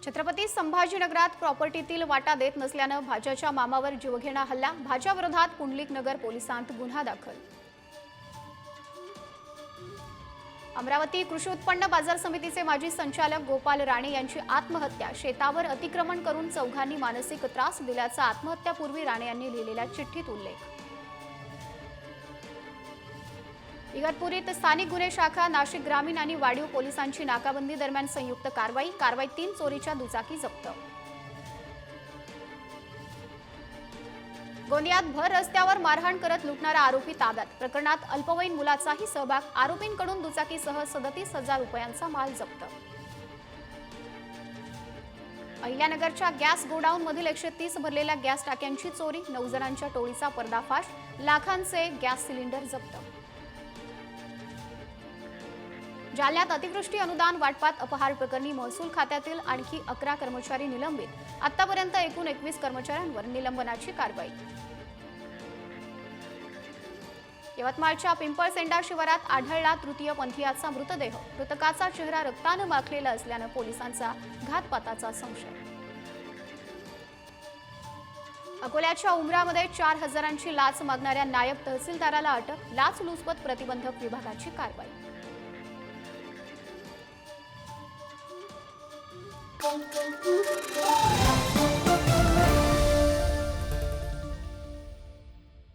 छत्रपती संभाजीनगरात प्रॉपर्टीतील वाटा देत नसल्यानं भाजपच्या मामावर जीवघेणा हल्ला। भाजपविरोधात पुंडलिक नगर पोलिसांत गुन्हा दाखल। अमरावती कृषी उत्पन्न बाजार समितीचे माजी संचालक गोपाल राणे यांची आत्महत्या। शेतावर अतिक्रमण करून चौघांनी मानसिक त्रास दिल्याचा आत्महत्यापूर्वी राणे यांनी लिहिलेल्या चिठ्ठीत उल्लेख। इगतपुरीत स्थानिक गुन्हे शाखा, नाशिक ग्रामीण आणि वाडीव पोलिसांची नाकाबंदी दरम्यान संयुक्त कारवाईत 3 चोरीच्या दुचाकी जप्त। गोंदियात भर रस्त्यावर मारहाण करत लुटणारा आरोपी ताब्यात। प्रकरणात अल्पवयीन मुलाचाही सहभाग। आरोपींकडून दुचाकीसह 37,000 रुपयांचा माल जप्त। अहिल्यानगरच्या गॅस गोडाऊनमधील 130 भरलेल्या गॅस टाक्यांची चोरी। 9 जणांच्या टोळीचा पर्दाफाश। लाखांचे गॅस सिलेंडर जप्त। जालन्यात अतिवृष्टी अनुदान वाटपात अपहार प्रकरणी महसूल खात्यातील आणखी 11 कर्मचारी निलंबित। आतापर्यंत एकूण 21 कर्मचाऱ्यांवर निलंबनाची कारवाई। यवतमाळच्या पिंपळसेंडा शिवारात आढळला तृतीय पंथीयाचा मृतदेह। मृतकाचा चेहरा रक्तानं माखलेला असल्यानं पोलिसांचा घातपाताचा संशय। अकोल्याच्या उमरामध्ये 4,000ची लाच मागणाऱ्या नायब तहसीलदाराला अटक। लाचलुचपत प्रतिबंधक विभागाची कारवाई। Thank you.